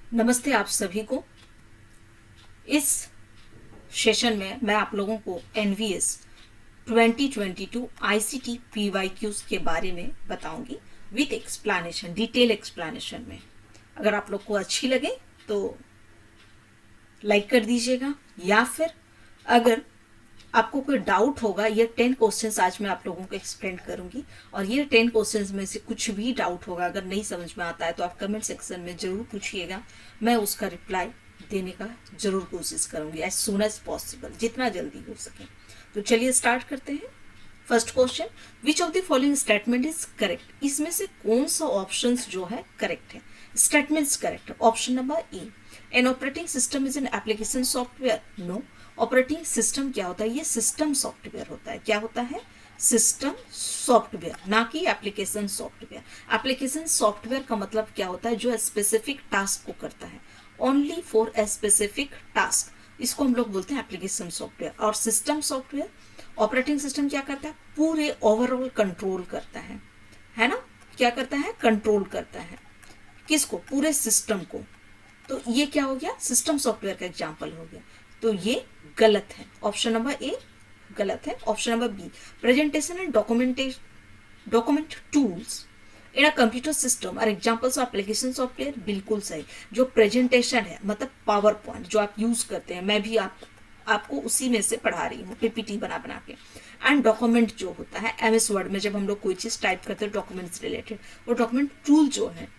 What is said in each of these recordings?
नमस्ते आप सभी को। इस सेशन में मैं आप लोगों को एनवीएस 2022 आईसीटी पीवाईक्यूज के बारे में बताऊंगी विथ एक्सप्लेनेशन, डिटेल एक्सप्लेनेशन में। अगर आप लोग को अच्छी लगे तो लाइक कर दीजिएगा, या फिर अगर आपको कोई डाउट होगा, ये 10 क्वेश्चंस आज मैं आप लोगों को एक्सप्लेन करूंगी, और ये 10 क्वेश्चंस में से कुछ भी डाउट होगा, अगर नहीं समझ में आता है तो आप कमेंट सेक्शन में जरूर पूछिएगा। मैं उसका रिप्लाई देने का जरूर कोशिश करूंगी एज सुन एज पॉसिबल, जितना जल्दी हो सके। तो चलिए स्टार्ट करते हैं। First question, which of the following statement is correct? इसमें से कौन सा ऑप्शन जो है करेक्ट है? स्टेटमेंट्स करेक्ट है। Option number A, an operating system is an application software. No, operating system क्या होता है? ये सिस्टम सॉफ्टवेयर होता है। क्या होता है? सिस्टम सॉफ्टवेयर, ना कि एप्लीकेशन सॉफ्टवेयर। एप्लीकेशन सॉफ्टवेयर का मतलब क्या होता है? जो स्पेसिफिक टास्क को करता है, only for a specific task, इसको हम लोग बोलते हैं एप्लीकेशन सॉफ्टवेयर। और सिस्टम सॉफ्टवेयर, ऑपरेटिंग सिस्टम क्या करता है? पूरे ओवरऑल कंट्रोल करता है ना? क्या करता है? कंट्रोल करता है। किसको? पूरे सिस्टम को। तो ये क्या हो गया? सिस्टम सॉफ्टवेयर का एग्जांपल हो गया। तो ये गलत है, ऑप्शन नंबर ए गलत है। Option number B, presentation and document tools in a computer system are examples of application software. बिल्कुल सही। जो प्रेजेंटेशन है, मतलब पावर पॉइंट जो आप यूज करते हैं, मैं भी आपको उसी में से पढ़ा रही हूँ, पीपीटी बना बना के। एंड डॉक्यूमेंट जो होता है एमएस वर्ड में, जब हम लोग कोई चीज टाइप करते हैं डॉक्यूमेंट्स रिलेटेड, वो डॉक्यूमेंट टूल जो है,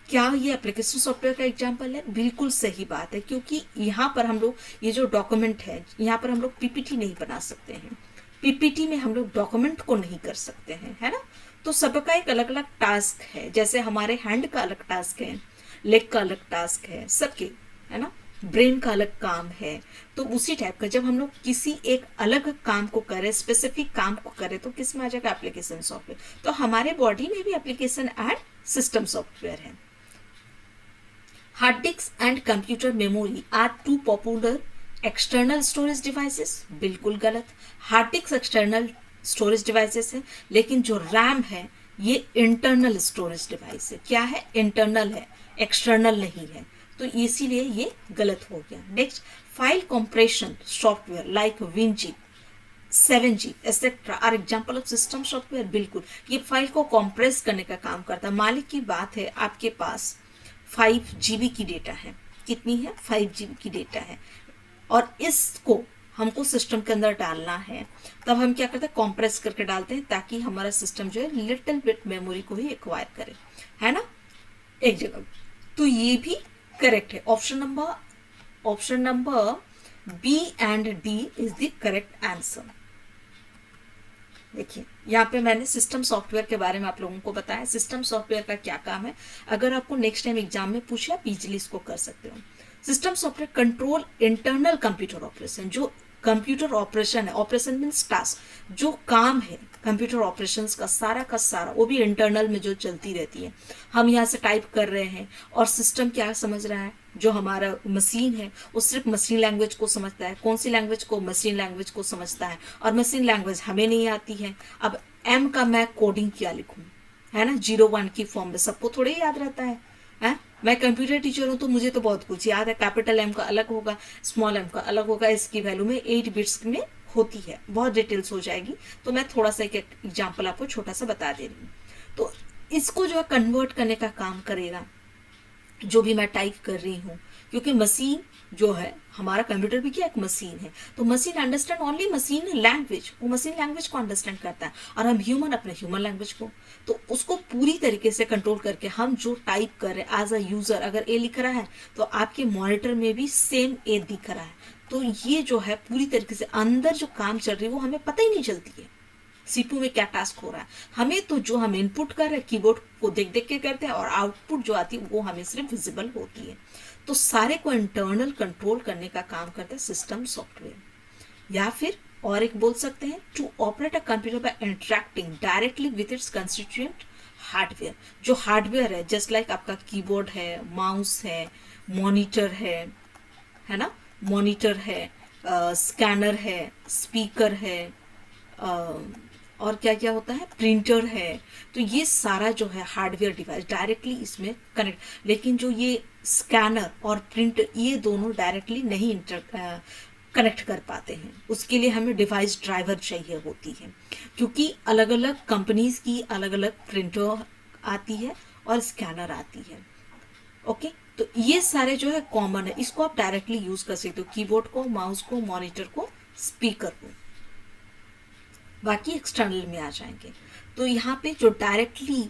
क्या ये एप्लीकेशन सॉफ्टवेयर का एग्जांपल है? बिल्कुल सही बात है, क्योंकि यहाँ पर हम लोग ये जो डॉक्यूमेंट है, यहाँ पर हम लोग पीपीटी नहीं बना सकते हैं। पीपीटी में हम लोग डॉक्यूमेंट को नहीं कर सकते हैं, है ना? तो सबका एक अलग अलग टास्क है। जैसे हमारे हैंड का अलग टास्क है, लेग का अलग टास्क है, सबके, है ना? ब्रेन का अलग काम है। तो उसी टाइप का जब हम लोग किसी एक अलग काम को करें, स्पेसिफिक काम को करें, तो किस में आ जाएगा? Application software. तो हमारे बॉडी में भी एप्लीकेशन एंड सिस्टम सॉफ्टवेयर है। Hard disk and computer memory are two popular external storage devices। बिल्कुल गलत। Hard disk external storage devices है, लेकिन जो रैम है ये इंटरनल स्टोरेज डिवाइस है। क्या है? इंटरनल है, एक्सटर्नल नहीं है। तो इसीलिए ये गलत हो गया। Next, file compression software like winzip, 7G etcetera are example of system software. बिल्कुल, ये फाइल को कंप्रेस करने का काम करता है। मालिक की बात है, आपके पास 5 GB की डेटा है। कितनी है? 5 GB की डेटा है, और इसको हमको सिस्टम के अंदर डालना है। तब हम क्या करते हैं? कॉम्प्रेस करके डालते हैं, ताकि हमारा सिस्टम जो है लिटिल बिट मेमोरी को ही एक्वायर करे, है ना, एक जगह। तो ये भी करेक्ट है। Option number B and D is the correct answer. देखिए, यहाँ पे मैंने सिस्टम सॉफ्टवेयर के बारे में आप लोगों को बताया। सिस्टम सॉफ्टवेयर का क्या काम है, अगर आपको नेक्स्ट टाइम एग्जाम में पूछे, आप इजीली इसको कर सकते हो। System software control internal computer operation. जो कंप्यूटर ऑपरेशन है, ऑपरेशन मीन्स टास्क, जो काम है कंप्यूटर ऑपरेशंस का सारा वो भी इंटरनल में जो चलती रहती है। हम यहाँ से टाइप कर रहे हैं, और सिस्टम क्या समझ रहा है? जो हमारा मशीन है वो सिर्फ मशीन लैंग्वेज को समझता है। कौन सी लैंग्वेज को? मशीन लैंग्वेज को समझता है, और मशीन लैंग्वेज हमें नहीं आती है। अब एम का मैं कोडिंग क्या लिखूं, है ना? 0 1 की फॉर्म में सबको थोड़े ही याद रहता है? मैं कंप्यूटर टीचर हूँ, तो मुझे तो बहुत कुछ याद है। कैपिटल एम का अलग होगा, स्मॉल एम का अलग होगा, इसकी वैल्यू में 8 बिट्स में होती है। बहुत डिटेल्स हो जाएगी, तो मैं थोड़ा सा एक एग्जाम्पल आपको छोटा सा बता दे रही हूँ। तो इसको जो है कन्वर्ट करने का काम करेगा जो भी मैं टाइप कर रही हूँ, क्योंकि मशीन जो है, हमारा कंप्यूटर भी क्या एक मशीन है। तो machine understand only machine language, वो मशीन लैंग्वेज को अंडरस्टैंड करता है, और हम ह्यूमन अपने ह्यूमन लैंग्वेज को। तो उसको पूरी तरीके से कंट्रोल करके हम जो टाइप कर रहे हैं एज अ यूजर, अगर ए लिख रहा है तो आपके मॉनिटर में भी सेम ए दिख रहा है। तो ये जो है पूरी तरीके से अंदर जो काम चल रही है वो हमें पता ही नहीं चलती है, सीपीयू में क्या टास्क हो रहा है। हमें तो जो हम इनपुट कर रहे हैं कीबोर्ड को देख देख के करते हैं, और आउटपुट जो आती है वो हमें सिर्फ विजिबल होती है। तो सारे को इंटरनल कंट्रोल करने का काम करता है सिस्टम सॉफ्टवेयर। या फिर और एक बोल सकते हैं, to operate a computer by interacting directly with its constituent hardware. जो हार्डवेयर है, जस्ट लाइक आपका कीबोर्ड है, माउस है, मॉनिटर है ना, मॉनिटर है, स्कैनर है, स्पीकर है, और क्या क्या होता है, प्रिंटर है। तो ये सारा जो है हार्डवेयर डिवाइस डायरेक्टली इसमें कनेक्ट, लेकिन जो ये स्कैनर और प्रिंटर ये दोनों डायरेक्टली नहीं कनेक्ट कर पाते हैं। उसके लिए हमें डिवाइस ड्राइवर चाहिए होती है, क्योंकि अलग अलग कंपनीज की अलग अलग प्रिंटर आती है और स्कैनर आती है। ओके, तो ये सारे जो है कॉमन है, इसको आप डायरेक्टली यूज कर सकते हो, कीबोर्ड को, माउस को, मॉनिटर को, स्पीकर को। बाकी एक्सटर्नल में आ जाएंगे। तो यहाँ पे जो डायरेक्टली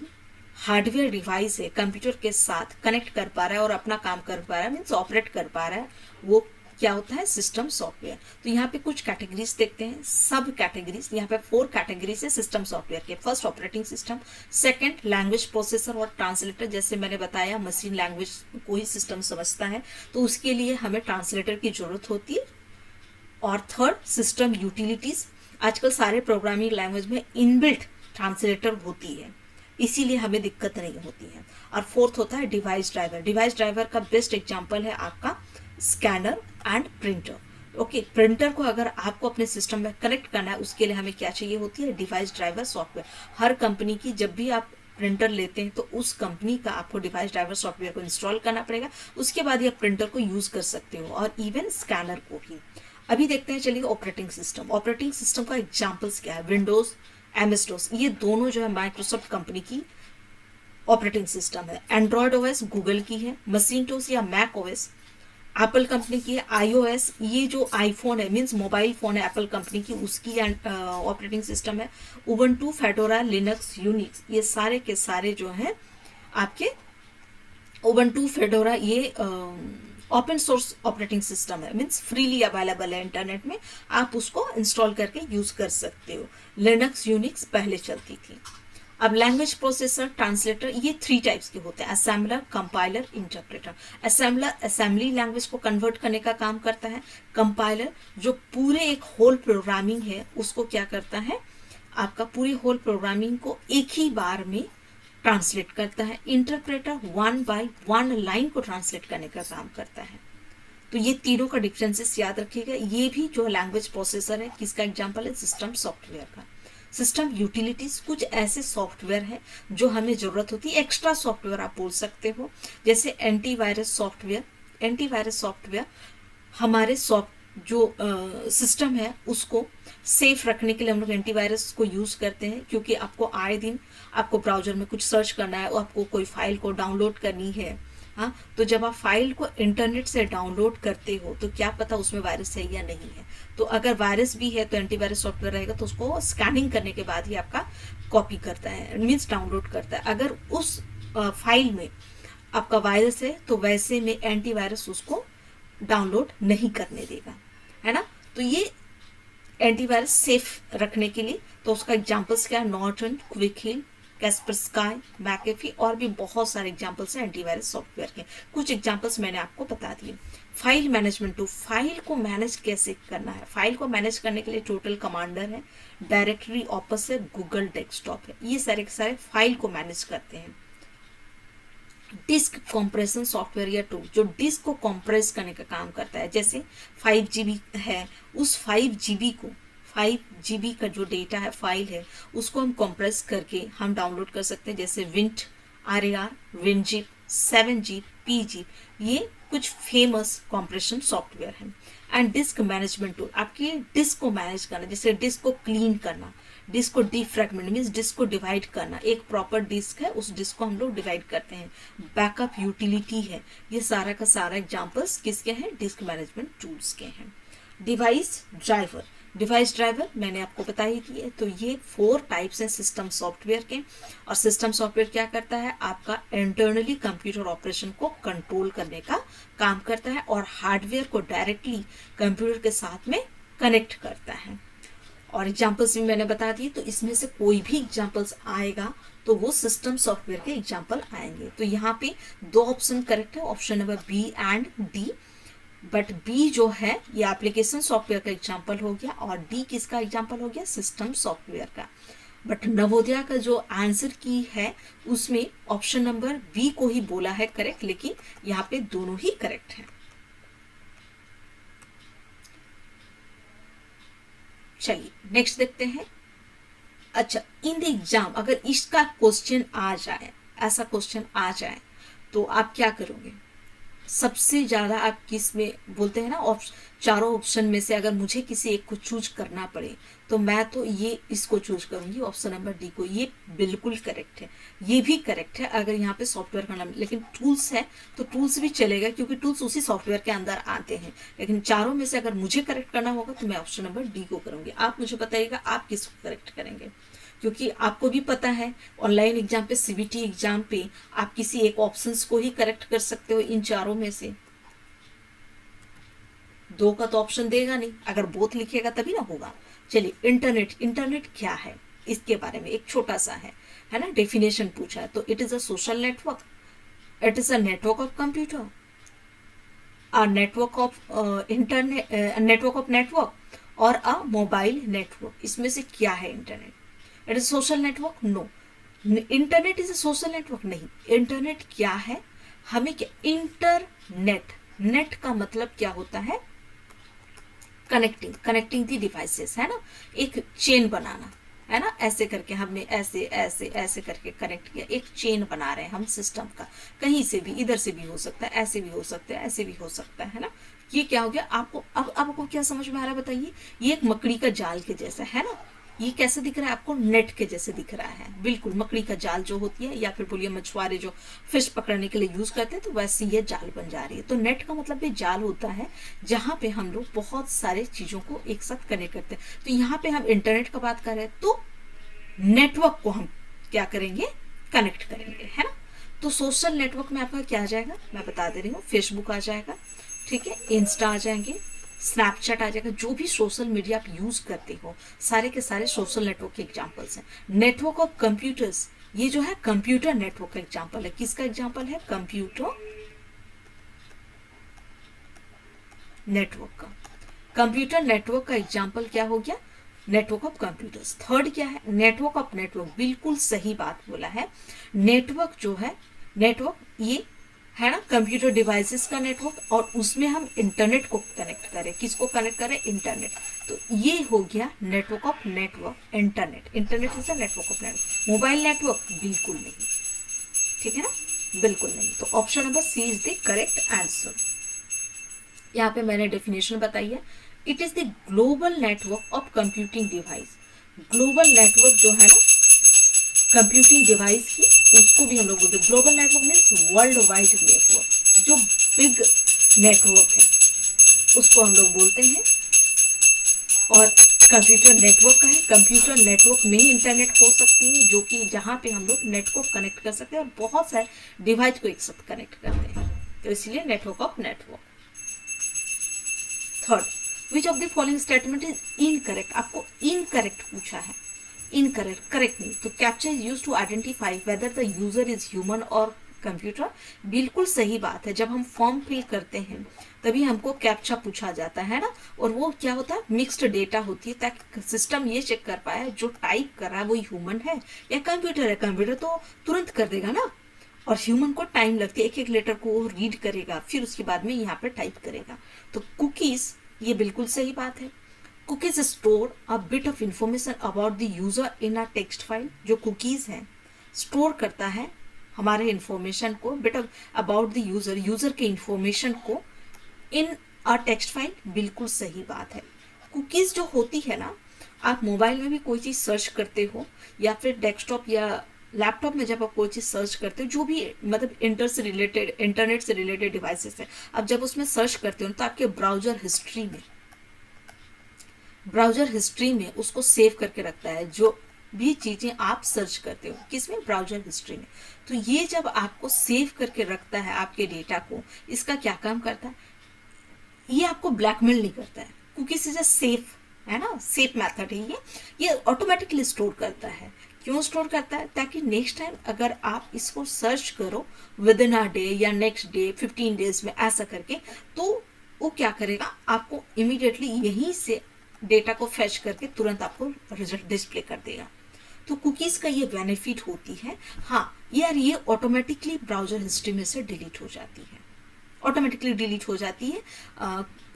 हार्डवेयर डिवाइस है कंप्यूटर के साथ कनेक्ट कर पा रहा है और अपना काम कर पा रहा है, मीन्स ऑपरेट कर पा रहा है, वो क्या होता है, सिस्टम सॉफ्टवेयर। तो यहाँ पे कुछ कैटेगरीज देखते हैं, सब कैटेगरीज। यहाँ पे 4 कैटेगरीज है सिस्टम सॉफ्टवेयर के। First, operating system. Second, language processor और ट्रांसलेटर। जैसे मैंने बताया, मशीन लैंग्वेज को ही सिस्टम समझता है, तो उसके लिए हमें ट्रांसलेटर की जरूरत होती है। और थर्ड, सिस्टम यूटिलिटीज। आजकल सारे प्रोग्रामिंग लैंग्वेज में इनबिल्ट ट्रांसलेटर होती है, इसीलिए हमें दिक्कत नहीं होती है। और फोर्थ होता है डिवाइस ड्राइवर। डिवाइस ड्राइवर का बेस्ट एग्जांपल है आपका scanner and printer. Okay, printer को अगर आपको अपने सिस्टम में कनेक्ट करना है, उसके लिए हमें क्या चाहिए होती है, डिवाइस ड्राइवर सॉफ्टवेयर। हर कंपनी की जब भी आप प्रिंटर लेते हैं तो उस कंपनी का आपको डिवाइस ड्राइवर सॉफ्टवेयर को इंस्टॉल करना पड़ेगा, उसके बाद ही आप प्रिंटर को यूज कर सकते हो, और इवन स्कैनर को भी। अभी देखते हैं, चलिए, ऑपरेटिंग सिस्टम। ऑपरेटिंग सिस्टम का एग्जांपल्स क्या है, विंडोज, एमएस डॉस, ये दोनों जो है माइक्रोसॉफ्ट कंपनी की ऑपरेटिंग सिस्टम है। एंड्रॉयड ओएस गूगल की है। मसिंटोस या मैक ओएस एप्पल कंपनी की है। आईओएस, ये जो आईफोन है, मींस मोबाइल फोन है, एप्पल कंपनी की, उसकी ऑपरेटिंग सिस्टम है। उबंटू, फेडोरा, लिनक्स, यूनिक्स, ये सारे के सारे जो है आपके उबंटू, फेडोरा, ये ओपन सोर्स ऑपरेटिंग सिस्टम है, मीन्स फ्रीली अवेलेबल है इंटरनेट में, आप उसको इंस्टॉल करके यूज कर सकते हो। लिनक्स, यूनिक्स पहले चलती थी। अब लैंग्वेज प्रोसेसर, ट्रांसलेटर, ये 3 टाइप्स के होते हैं, assembler, compiler, interpreter. Assembler assembly language को कन्वर्ट करने का काम करता है। कंपाइलर जो पूरे एक होल प्रोग्रामिंग है उसको क्या करता है, आपका पूरे होल प्रोग्रामिंग को एक ही बार में ट्रांसलेट करता है। इंटरप्रेटर 1 बाय 1 लाइन को ट्रांसलेट करने का काम करता है। तो ये तीनों का डिफरेंसेस याद रखिएगा। ये भी जो लैंग्वेज प्रोसेसर है, किसका एग्जांपल है, सिस्टम सॉफ्टवेयर का। सिस्टम यूटिलिटीज, कुछ ऐसे सॉफ्टवेयर है जो हमें जरूरत होती है, एक्स्ट्रा सॉफ्टवेयर आप बोल सकते हो, जैसे एंटीवायरस सॉफ्टवेयर। एंटीवायरस सॉफ्टवेयर हमारे जो सिस्टम है उसको सेफ रखने के लिए हम लोग एंटीवायरस को यूज करते हैं, क्योंकि आपको आए दिन आपको ब्राउजर में कुछ सर्च करना है, आपको कोई फाइल को डाउनलोड करनी है, हाँ, तो जब आप फाइल को इंटरनेट से डाउनलोड करते हो तो क्या पता उसमें वायरस है या नहीं है। तो अगर वायरस भी है तो एंटीवायरस सॉफ्टवेयर रहेगा तो उसको स्कैनिंग करने के बाद ही आपका कॉपी करता है, मीन्स डाउनलोड करता है। अगर उस फाइल में आपका वायरस है तो वैसे में एंटीवायरस उसको डाउनलोड नहीं करने देगा, है ना। तो ये एंटीवायरस सेफ रखने के लिए, तो उसका एग्जांपल्स क्या है, नॉर्टन, क्विक हिल, कैस्परस्काई, मैकेफी, और भी बहुत सारे एग्जांपल्स हैं एंटीवायरस सॉफ्टवेयर के। कुछ एग्जांपल्स मैंने आपको बता दिए। फाइल मैनेजमेंट टूल, फाइल को मैनेज कैसे करना है। फाइल को मैनेज करने के लिए टोटल कमांडर है, डायरेक्टरी ऑपस है, गूगल डेस्कटॉप है, ये सारे के सारे फाइल को मैनेज करते हैं। डिस्क कंप्रेशन सॉफ्टवेयर या टूल जो डिस्क को कंप्रेस करने का काम करता है, जैसे 5 GB है, उस 5 GB का जो डेटा है, फाइल है, उसको हम कंप्रेस करके हम डाउनलोड कर सकते हैं, जैसे विंट, RAR, विनजिप, 7Zip, PZip, ये कुछ फेमस कंप्रेशन सॉफ्टवेयर है। एंड डिस्क मैनेजमेंट टूल, आपकी डिस्क को मैनेज करना, जैसे डिस्क को क्लीन करना, डिस्क को डिफ्रैगमेंट मीन्स डिस्क को डिवाइड करना, एक प्रॉपर डिस्क है उस डिस्क को हम लोग डिवाइड करते हैं। बैकअप यूटिलिटी है, ये सारा का सारा एग्जांपल्स किसके हैं, डिस्क मैनेजमेंट टूल्स के हैं। डिवाइस ड्राइवर, डिवाइस ड्राइवर मैंने आपको बता ही दिए। तो ये 4 टाइप्स हैं सिस्टम सॉफ्टवेयर के। और सिस्टम सॉफ्टवेयर क्या करता है, आपका इंटरनली कंप्यूटर ऑपरेशन को कंट्रोल करने का काम करता है और हार्डवेयर को डायरेक्टली कंप्यूटर के साथ में कनेक्ट करता है। और एग्जांपल्स भी मैंने बता दिए, तो इसमें से कोई भी एग्जांपल्स आएगा तो वो सिस्टम सॉफ्टवेयर के एग्जांपल आएंगे। तो यहाँ पे 2 ऑप्शन करेक्ट है, option number B and D. But B जो है ये एप्लीकेशन सॉफ्टवेयर का एग्जांपल हो गया और डी किसका एग्जांपल हो गया, सिस्टम सॉफ्टवेयर का। बट नवोदया का जो आंसर की है उसमें ऑप्शन नंबर बी को ही बोला है करेक्ट, लेकिन यहाँ पे दोनों ही करेक्ट है। चलिए नेक्स्ट देखते हैं। अच्छा, इन द एग्जाम अगर इसका क्वेश्चन आ जाए, ऐसा क्वेश्चन आ जाए, तो आप क्या करोगे? सबसे ज्यादा आप किस में बोलते हैं ना, चारों ऑप्शन में से अगर मुझे किसी एक को चूज करना पड़े तो मैं तो ये इसको चूज करूंगी, ऑप्शन नंबर डी को। ये बिल्कुल करेक्ट है, ये भी करेक्ट है अगर यहाँ पे सॉफ्टवेयर का नाम, लेकिन टूल्स है तो टूल्स भी चलेगा क्योंकि टूल्स उसी सॉफ्टवेयर के अंदर आते हैं। लेकिन चारों में से अगर मुझे करेक्ट करना होगा तो मैं ऑप्शन नंबर डी को करूंगी। आप मुझे बताइएगा आप किसको करेक्ट करेंगे, क्योंकि आपको भी पता है ऑनलाइन एग्जाम पे, सीबीटी एग्जाम पे आप किसी एक ऑप्शंस को ही करेक्ट कर सकते हो इन चारों में से। दो का तो ऑप्शन देगा नहीं, अगर बोथ लिखेगा तभी ना होगा। चलिए, इंटरनेट, इंटरनेट क्या है इसके बारे में एक छोटा सा है ना, डेफिनेशन पूछा है। तो it is a social network, it is a network of computer, a network of internet, network of network, और अ मोबाइल नेटवर्क। इसमें से क्या है internet? It is social network? No. Internet is a social network? नहीं। Internet क्या है? हमें क्या, इंटरनेट, नेट का मतलब क्या होता है? कनेक्टिंग, कनेक्टिंग दी डिवाइसेस, है ना, एक चेन बनाना, है ना, ऐसे करके हमने ऐसे ऐसे ऐसे करके कनेक्ट किया, एक चेन बना रहे हैं हम सिस्टम का। कहीं से भी, इधर से भी हो सकता है, ऐसे भी हो सकता है, ऐसे भी हो सकता है ना। ये क्या हो गया आपको? अब आपको क्या समझ में आ रहा है बताइए? ये एक मकड़ी का जाल के जैसा है ना। ये कैसे दिख रहा है आपको? नेट के जैसे दिख रहा है, बिल्कुल मकड़ी का जाल जो होती है, या फिर बोलिए मछुआरे जो फिश पकड़ने के लिए यूज करते हैं, तो वैसे ये जाल बन जा रही है। तो नेट का मतलब ये जाल होता है जहां पे हम लोग बहुत सारे चीजों को एक साथ कनेक्ट करते हैं। तो यहाँ पे हम इंटरनेट का बात कर रहे हैं, तो नेटवर्क को हम क्या करेंगे? कनेक्ट करेंगे, है ना। तो सोशल नेटवर्क में आपका क्या आ जाएगा, मैं बता दे रही हूँ, फेसबुक आ जाएगा, ठीक है, इंस्टा आ जाएंगे, स्नैपचैट आ जाएगा। जो भी सोशल मीडिया आप यूज करते हो, सारे के सारे सोशल नेटवर्क के एग्जांपल्स हैं। नेटवर्क ऑफ कंप्यूटर्स, ये जो है कंप्यूटर नेटवर्क का एग्जांपल है। किसका एग्जांपल है? कंप्यूटर नेटवर्क का। कंप्यूटर नेटवर्क का एग्जांपल क्या हो गया? Network of computers. थर्ड क्या है? Network of network. बिल्कुल सही बात बोला है। नेटवर्क जो है, नेटवर्क ये है ना कंप्यूटर डिवाइसेस का नेटवर्क, और उसमें हम इंटरनेट को कनेक्ट करें। किसको कनेक्ट करें? इंटरनेट। तो ये हो गया network of network, internet. Internet is a network of network. Mobile network बिल्कुल नहीं, ठीक है ना, बिल्कुल नहीं। तो option number C is the correct answer. यहाँ पे मैंने डेफिनेशन बताई है, it is the global network of computing device. Global network जो है ना कंप्यूटिंग डिवाइस की, उसको भी हम लोग बोलते हैं global network means world wide network. जो बिग नेटवर्क है उसको हम लोग बोलते हैं। और कंप्यूटर नेटवर्क का है, कंप्यूटर नेटवर्क में ही इंटरनेट हो सकती है, जो कि जहाँ पे हम लोग नेट को कनेक्ट कर सकते हैं और बहुत सारे डिवाइस को एक साथ कनेक्ट करते हैं, तो इसलिए network of network. Third, which of the following statement is incorrect? आपको इनकरेक्ट पूछा है, इनकरेक्ट, करेक्ट नहीं। तो captcha is use to identify whether the user is human और कंप्यूटर। बिल्कुल सही बात है, जब हम फॉर्म फिल करते हैं तभी हमको कैप्चा पूछा जाता है ना, और वो क्या होता है, मिक्स्ड डेटा होती है, ताकि सिस्टम ये चेक कर पाए जो टाइप कर रहा है वो ह्यूमन है या कंप्यूटर है। कंप्यूटर तो तुरंत कर देगा ना, और ह्यूमन को टाइम लगती है, एक एक लेटर को वो रीड करेगा, फिर उसके बाद में यहाँ पे टाइप करेगा। तो कुकीज, ये बिल्कुल सही बात है। Cookies store a bit of information about the user in a text file. जो कुकीज है स्टोर करता है हमारे इंफॉर्मेशन को, bit of about the user, user के इंफॉर्मेशन को इन अ टेक्स्ट फाइल। बिल्कुल सही बात है। कुकीज जो होती है ना, आप मोबाइल में भी कोई चीज सर्च करते हो या फिर डेस्कटॉप या लैपटॉप में जब आप कोई चीज सर्च करते हो, जो भी मतलब इंटरनेट से रिलेटेड डिवाइसेस है, अब जब उसमें सर्च करते हो तो आपके ब्राउजर हिस्ट्री में उसको सेव करके रखता है, जो भी चीजें आप सर्च करते हो, किसमें? ब्राउजर हिस्ट्री में। तो ये जब आपको सेव करके रखता है आपके डेटा को, इसका क्या काम करता है? ये आपको ब्लैकमेल नहीं करता है। कुकीज इज अ सेफ, है ना, सेफ मेथड है ये ऑटोमेटिकली स्टोर करता है। क्यों स्टोर करता है? ताकि नेक्स्ट टाइम अगर आप इसको सर्च करो विद इन अ डे या नेक्स्ट डे 15 डेज में ऐसा करके, तो वो क्या करेगा, आपको इमीडिएटली यहीं से डेटा को फैच करके तुरंत आपको रिजल्ट डिस्प्ले कर देगा। तो कुकीज का ये बेनिफिट होती है। हाँ यार, ये ऑटोमेटिकली ब्राउजर हिस्ट्री में से डिलीट हो जाती है, ऑटोमेटिकली डिलीट हो जाती है।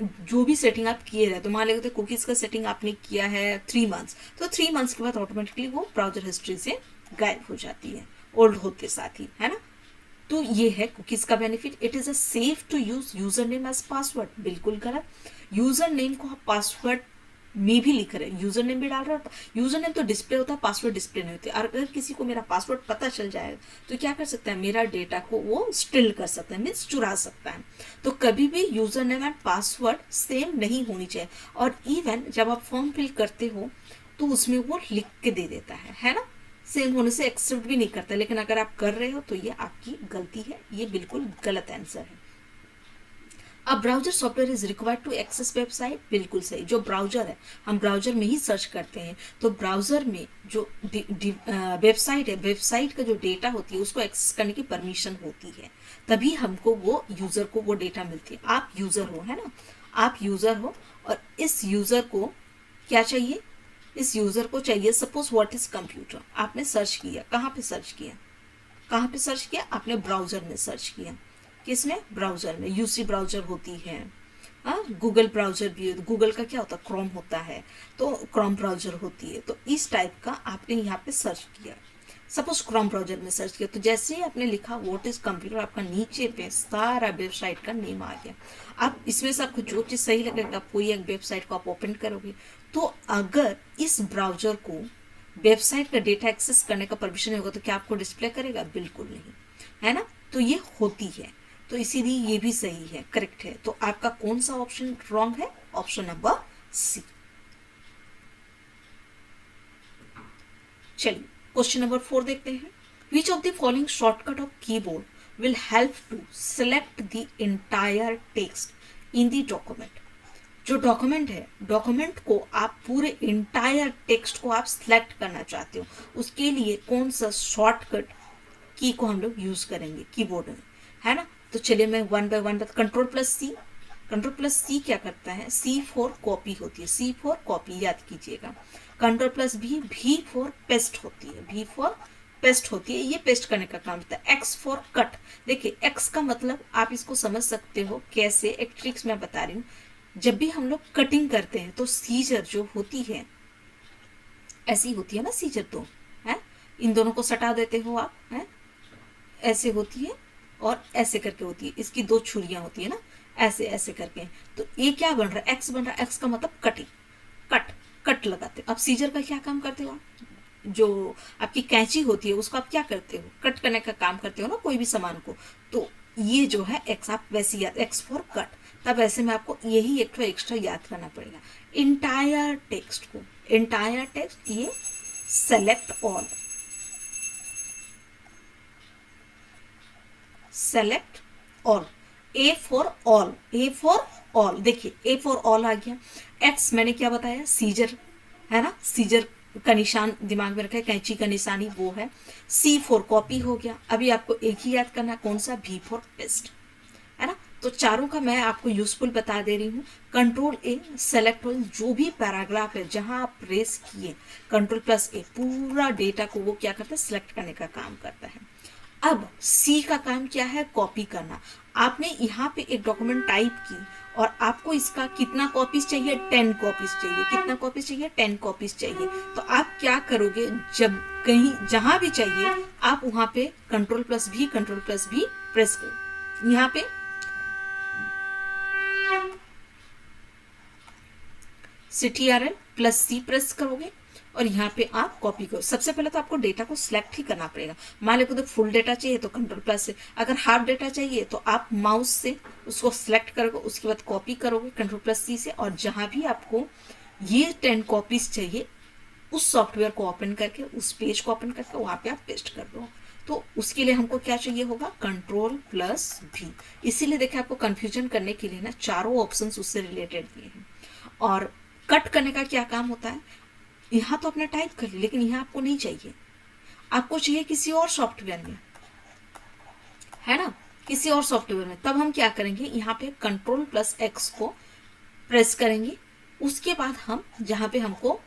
जो भी सेटिंग आप किए रहते तो मान लेते कुकीज़ का सेटिंग आपने किया है 3 मंथ्स, तो 3 मंथ्स के बाद ऑटोमेटिकली वो ब्राउजर हिस्ट्री से गायब हो जाती है, ओल्ड होते साथ ही, है ना। तो ये है कुकीज का benefit. It is a safe to use user name as password, बिल्कुल गलत। यूजर नेम को आप पासवर्ड में भी लिख रहे हैं, यूजर नेम भी डाल रहे हो, यूजर नेम तो डिस्प्ले होता है, पासवर्ड डिस्प्ले नहीं होती। और अगर किसी को मेरा पासवर्ड पता चल जाए तो क्या कर सकता है, मेरा डेटा को वो स्टिल कर सकता है, मीन्स चुरा सकता है। तो कभी भी user name and password same नहीं होनी चाहिए। और इवन जब आप फॉर्म फिल करते हो तो उसमें वो लिख के दे देता है ना, सेम होने से एक्सेप्ट भी नहीं करता। लेकिन अगर आप कर रहे हो तो ये आपकी गलती है, ये बिल्कुल गलत आंसर है। अब browser software is required to access website, बिल्कुल सही। जो ब्राउजर है, हम ब्राउजर में ही सर्च करते हैं, तो ब्राउजर में जो वेबसाइट है, वेबसाइट का जो डेटा होती है उसको एक्सेस करने की परमिशन होती है, तभी हमको वो यूजर को वो डेटा मिलती है। आप यूजर हो, है ना, आप यूजर हो, और इस यूजर को क्या चाहिए, इस यूजर को चाहिए सपोज व्हाट इज कंप्यूटर। आपने सर्च किया, कहाँ पे सर्च किया, कहाँ पे सर्च किया, आपने ब्राउजर में सर्च किया। किसमें, ब्राउजर में। यूसी ब्राउजर होती है, गूगल ब्राउजर भी, गूगल का क्या होता है, क्रोम होता है, तो क्रोम ब्राउजर होती है। तो इस टाइप का आपने यहाँ पे सर्च किया, सपोज क्रोम ब्राउजर में सर्च किया, तो जैसे ही आपने लिखा व्हाट इज कंप्यूटर, आपका नीचे पे सारा वेबसाइट का नेम आ गया। आप इसमें से आपको जो चीज़ सही लगेगा, कोई एक वेबसाइट को आप ओपन करोगे, तो अगर इस ब्राउजर को वेबसाइट का डेटा एक्सेस करने का परमिशन होगा तो क्या आपको डिस्प्ले करेगा, बिल्कुल नहीं, है ना। तो ये होती है, तो इसीलिए ये भी सही है, करेक्ट है। तो आपका कौन सा ऑप्शन रॉन्ग है, ऑप्शन नंबर सी। चलिए क्वेश्चन नंबर 4 देखते हैं। Which of the following shortcut of keyboard will help to select the entire text in the document. जो डॉक्यूमेंट है, डॉक्यूमेंट को आप पूरे इंटायर टेक्स्ट को आप सिलेक्ट करना चाहते हो, उसके लिए कौन सा शॉर्टकट की को हम लोग यूज करेंगे कीबोर्ड में, है ना। तो चलिए मैं one by one control plus C. Control plus C क्या करता है, सी फॉर कॉपी होती है, सी फॉर कॉपी याद कीजिएगा। कंट्रोल प्लस भी, भी फॉर पेस्ट होती है, भी फॉर पेस्ट होती है, ये पेस्ट करने का काम होता है। एक्स फॉर कट, देखिए एक्स का मतलब आप इसको समझ सकते हो कैसे, एक ट्रिक्स मैं बता रही हूँ। जब भी हम लोग कटिंग करते हैं तो सीजर जो होती है ऐसी होती है ना, सीजर तो है, इन दोनों को सटा देते हो आप, है ऐसे होती है और ऐसे करके होती है, इसकी 2 छुरियां होती है ना, ऐसे ऐसे करके। तो ये क्या बन रहा है, एक्स बन रहा है, एक्स का मतलब कटिंग, कट कट लगाते हो। अब सीजर का क्या काम करते हो आप, जो आपकी कैंची होती है उसको आप क्या करते हो, कट करने का काम करते हो ना कोई भी सामान को। तो ये जो है एक्स, आप वैसे याद, एक्स फॉर कट। तब ऐसे में आपको यही एक एक्स्ट्रा याद करना पड़ेगा। इंटायर टेक्स्ट को, इंटायर टेक्स्ट, ये select all, select all, A for all, A for all. देखिए ए फॉर ऑल आ गया। एक्स मैंने क्या बताया, सीजर, है ना, सीजर का निशान दिमाग में रखा है, कैंची का निशानी वो है। सी फॉर कॉपी हो गया। अभी आपको एक ही याद करना, कौन सा, भी फॉर पेस्ट, है ना। तो चारों का मैं आपको यूजफुल बता दे रही हूँ। कंट्रोल ए, सेलेक्ट ऑल, जो भी पैराग्राफ है जहां आप प्रेस किए, कंट्रोल प्लस ए, पूरा डेटा को वो क्या करता है, सिलेक्ट करने का काम करता है। अब सी का काम क्या है, कॉपी करना। आपने यहाँ पे एक डॉक्यूमेंट टाइप की और आपको इसका कितना कॉपीज चाहिए, 10 कॉपीज चाहिए। कितना कॉपीज चाहिए, 10 कॉपीज चाहिए। तो आप क्या करोगे, जब कहीं जहां भी चाहिए आप वहां पे कंट्रोल प्लस भी, कंट्रोल प्लस भी प्रेस करो। यहाँ पे CTRL प्लस सी प्रेस करोगे और यहाँ पे आप कॉपी करो। सबसे पहले तो आपको डेटा को सिलेक्ट ही करना पड़ेगा। मान लो तो फुल डेटा चाहिए तो कंट्रोल प्लस से, अगर हाफ डेटा चाहिए तो आप माउस से उसको सिलेक्ट करोगे, उसके बाद कॉपी करोगे कंट्रोल प्लस सी से, और जहाँ भी आपको ये 10 कॉपीज चाहिए उस सॉफ्टवेयर को ओपन करके, उस पेज को ओपन करके वहाँ पे आप पेस्ट कर दो। तो उसके लिए हमको क्या चाहिए होगा, कंट्रोल प्लस भी। इसीलिए देखिए आपको कंफ्यूजन करने के लिए ना चारों ऑप्शन उससे रिलेटेड दिए हैं। और कट करने का क्या काम होता है, यहाँ तो आपने टाइप कर लिया लेकिन यहाँ आपको नहीं चाहिए, आपको चाहिए किसी और सॉफ्टवेयर में, है ना, किसी और सॉफ्टवेयर में। तब हम क्या करेंगे, यहाँ पे कंट्रोल प्लस एक्स को प्रेस करेंगे। उसके बाद हम जहाँ पे हमको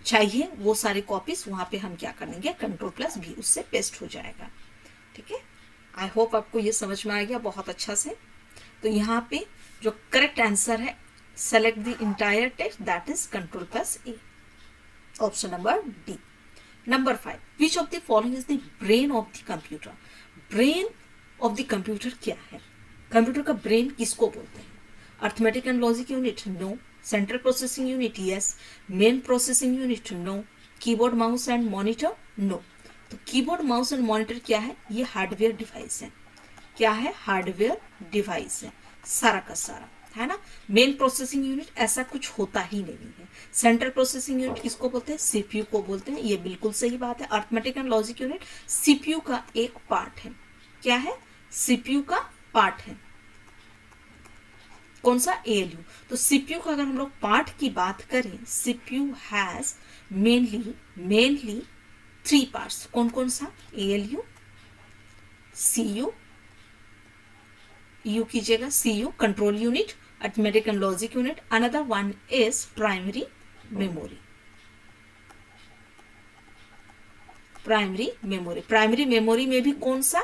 चाहिए वो सारी कॉपीज वहाँ पे हम क्या करेंगे, कंट्रोल प्लस भी, उससे पेस्ट हो जाएगा। ठीक है, आई होप आपको ये समझ में आ गया बहुत अच्छा से। तो यहाँ पे जो करेक्ट आंसर है, select the entire text, that is control plus A, option number D. Number 5, which of the following is the brain of the computer. Brain of the computer क्या है? कंप्यूटर का ब्रेन किसको बोलते हैं? Arithmetic and logic unit, no. Central processing unit, yes. Main processing unit, no. Keyboard mouse and monitor, no. तो keyboard mouse and monitor क्या है? ये हार्डवेयर डिवाइस है। क्या है? हार्डवेयर डिवाइस है सारा का सारा, है ना। मेन प्रोसेसिंग यूनिट ऐसा कुछ होता ही नहीं है। सेंट्रल प्रोसेसिंग यूनिट किसको बोलते हैं? सीपीयू को बोलते हैं, ये बिल्कुल सही बात है। Arithmetic and logic unit CPU का एक पार्ट है। क्या है? सीपीयू का पार्ट है। कौन सा? एएलयू। तो सीपीयू का अगर हम लोग पार्ट की बात करें, सीपीयू हैज मेनली 3 पार्ट्स। कौन कौन सा? एएलयू, सीयू, यू कीजिएगा, CU control unit, arithmetic and logic unit, another one is primary memory. Primary memory में भी कौन सा?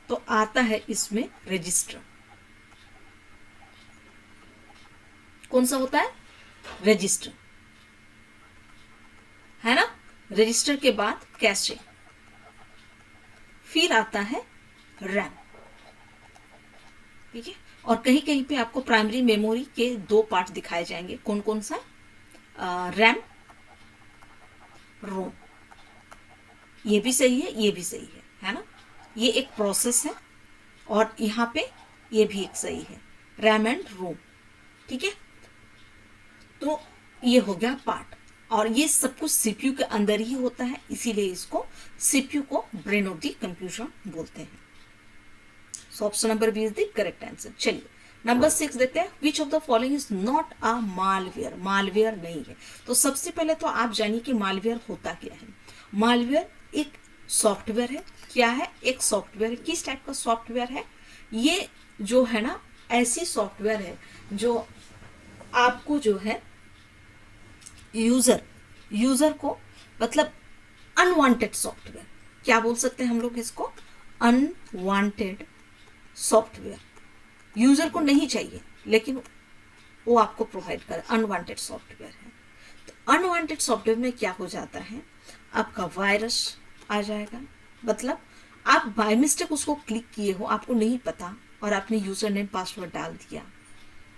तो आता है इसमें रजिस्टर। कौन सा होता है? रजिस्टर, है ना। रजिस्टर के बाद कैशे, फिर आता है रैम, ठीक है। और कहीं कहीं पे आपको प्राइमरी मेमोरी के 2 पार्ट दिखाए जाएंगे। कौन कौन सा? रैम, रोम। ये भी सही है, ये भी सही है ना। ये एक प्रोसेस है और यहाँ पे ये भी एक सही है, रैम एंड रोम, ठीक है। तो ये हो गया पार्ट, और ये सब कुछ सीपीयू के अंदर ही होता है, इसीलिए इसको सीपीयू को ब्रेन ऑफ द कंप्यूटर बोलते हैं। So option number B is the correct answer. चलिए नंबर 6 देखते हैं, which of the following is not a malware. Malware नहीं है। तो सबसे पहले तो आप जानिए कि मालवेयर होता क्या है। मालवेयर एक सॉफ्टवेयर है। क्या है? एक सॉफ्टवेयर है। किस टाइप का सॉफ्टवेयर है? ये जो है ना, ऐसी सॉफ्टवेयर है जो आपको जो है यूजर को, मतलब अनवांटेड सॉफ्टवेयर, क्या बोल सकते हैं हम लोग इसको? Unwanted software. यूजर को नहीं चाहिए लेकिन वो आपको प्रोवाइड करे, अनवांटेड सॉफ्टवेयर है। तो अनवांटेड सॉफ्टवेयर में क्या हो जाता है? आपका वायरस आ जाएगा, मतलब आप बाय मिस्टेक उसको क्लिक किए हो, आपको नहीं पता, और आपने यूजर नेम पासवर्ड डाल दिया,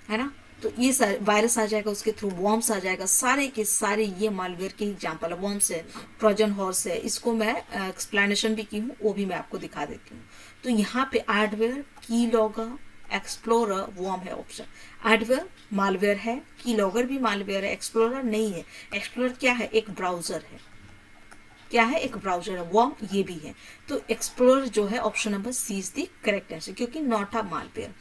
है ना। तो ये वायरस आ जाएगा, उसके थ्रू वॉर्म्स आ जाएगा, सारे के सारे ये मालवेयर के एग्जाम्पल है। वॉर्म्स है, ट्रोजन हॉर्स है, इसको मैं एक्सप्लेनेशन भी की हूँ, वो भी मैं आपको दिखा देती हूँ। तो यहाँ पे एडवेयर, की लॉगर, एक्सप्लोरर, वॉर्म है ऑप्शन। एडवेयर मालवेयर है, की लॉगर भी मालवेयर है, एक्सप्लोरर नहीं है। एक्सप्लोरर क्या है? एक ब्राउजर है। क्या है? एक ब्राउजर है। वॉर्म ये भी है। तो एक्सप्लोरर जो है option number C is the correct answer, क्योंकि नॉट अ मालवेयर।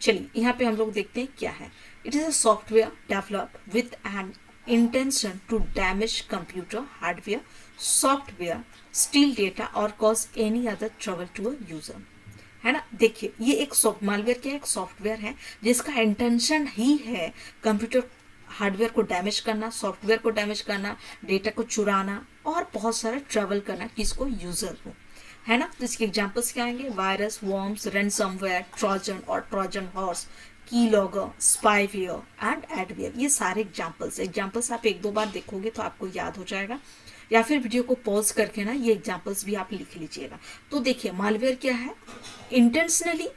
चलिए यहाँ पे हम लोग देखते हैं क्या है। It is a software developed with an intention to damage computer hardware, software, steal data और cause any other trouble to a user, है ना। देखिए ये एक मालवेयर क्या है? एक सॉफ्टवेयर है जिसका इंटेंशन ही है कंप्यूटर हार्डवेयर को डैमेज करना, सॉफ्टवेयर को डैमेज करना, डेटा को चुराना और बहुत सारा ट्रैवल करना, किसको? यूजर को, है ना। तो इसके एग्जांपल्स क्या आएंगे? वायरस, वॉर्म्स, रैनसमवेयर, ट्रोजन और ट्रोजन हॉर्स, की लॉगर, स्पाईवेयर एंड एडवेयर। ये सारे एग्जांपल्स आप 1-2 बार देखोगे तो आपको याद हो जाएगा, या फिर वीडियो को पॉज करके ना ये एग्जांपल्स भी आप लिख लीजिएगा। तो देखिए मालवेयर क्या है? इंटेंशनली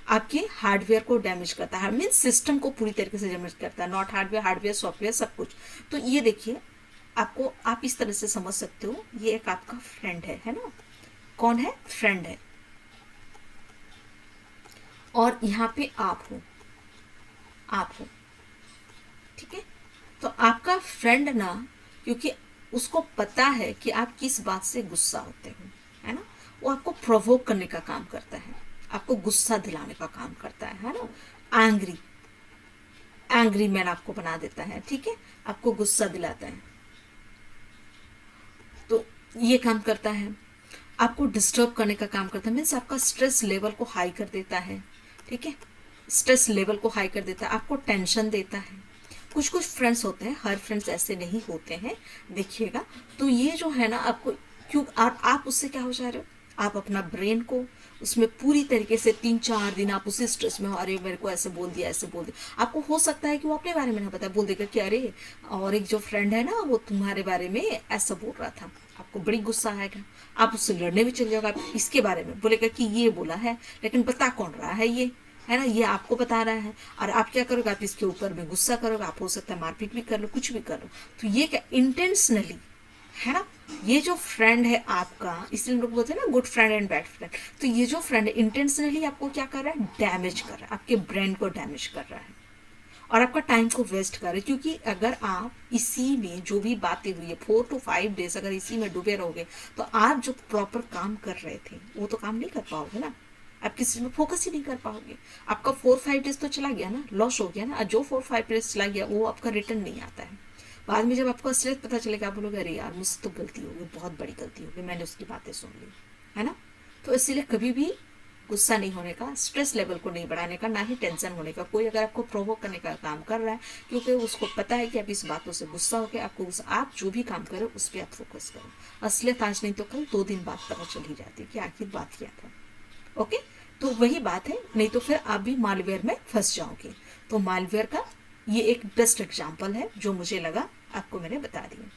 आपके हार्डवेयर को डैमेज करता है, मीन्स सिस्टम को पूरी तरीके से डैमेज करता है, नॉट हार्डवेयर, सॉफ्टवेयर, सब कुछ। तो ये देखिए आपको, आप इस तरह से समझ सकते हो, ये एक आपका फ्रेंड है ना। कौन है? फ्रेंड है। और यहाँ पे आप हो, ठीक है। तो आपका फ्रेंड ना, क्योंकि उसको पता है कि आप किस बात से गुस्सा होते हो, है ना, वो आपको प्रोवोक करने का काम करता है, आपको गुस्सा दिलाने का काम करता है ना। एंग्री मैन आपको बना देता है, ठीक है, आपको गुस्सा दिलाता है। तो ये काम करता है, आपको डिस्टर्ब करने का काम करता है, मीन्स आपका स्ट्रेस लेवल को हाई कर देता है, ठीक है, स्ट्रेस लेवल को हाई कर देता है, आपको टेंशन देता है। कुछ कुछ फ्रेंड्स होते हैं, हर फ्रेंड्स ऐसे नहीं होते हैं, देखिएगा। तो ये जो है ना आपको क्यों, आप उससे क्या हो जा रहे हो? आप अपना ब्रेन को उसमें पूरी तरीके से 3-4 दिन आप उसी स्ट्रेस में हो, अरे मेरे को ऐसे बोल दिया, ऐसे बोल दिया। आपको हो सकता है कि वो अपने बारे में ना पता, बोल देगा कि अरे और एक जो फ्रेंड है ना वो तुम्हारे बारे में ऐसा बोल रहा था। आपको बड़ी गुस्सा आएगा, आप उससे लड़ने भी चल जाओगे। आप इसके बारे में बोलेगा कि ये बोला है, लेकिन बता कौन रहा है ये, है ना, ये आपको बता रहा है। और आप क्या करोगे, आप इसके ऊपर में गुस्सा करोगे, आप हो सकता है मारपीट भी कर लो, कुछ भी कर लो। तो ये क्या इंटेंशनली, है ना, ये जो फ्रेंड है आपका, इसलिए लोग बोलते हैं ना good friend and bad friend. तो ये जो फ्रेंड है इंटेंशनली आपको क्या कर रहा है, डैमेज कर रहा है, आपके ब्रेन को डैमेज कर रहा है और आपका टाइम को वेस्ट कर रहे हैं। क्योंकि अगर आप इसी में जो भी बातें हुई है 4 to 5 डेज अगर इसी में डूबे रहोगे, तो आप जो प्रॉपर काम कर रहे थे वो तो काम नहीं कर पाओगे ना, आप किसी में फोकस ही नहीं कर पाओगे। आपका 4-5 डेज तो चला गया ना, लॉस हो गया ना। जो 4-5 डेज चला गया वो आपका रिटर्न नहीं आता है। बाद में जब आपको असलियत पता चलेगा, आप बोलोगे अरे यार मुझसे तो गलती हो गई, बहुत बड़ी गलती हो गई, मैंने उसकी बातें सुन ली, है ना। तो इसीलिए कभी भी गुस्सा नहीं होने का, स्ट्रेस लेवल को नहीं बढ़ाने का, ना ही टेंशन होने का। कोई अगर आपको प्रोवोक करने का काम कर रहा है, क्योंकि उसको पता है कि आप इस बातों से गुस्सा हो गया, आपको आप जो भी काम करो उस पर आप फोकस करो। असलियत आज नहीं तो कल, 2 दिन बाद पता चल ही जाती है कि आखिर बात क्या था। ओके, तो वही बात है, नहीं तो फिर आप भी मालवेयर में फंस जाओगे। तो मालवेयर का ये एक बेस्ट एग्जाम्पल है जो मुझे लगा, आपको मैंने बता दिया।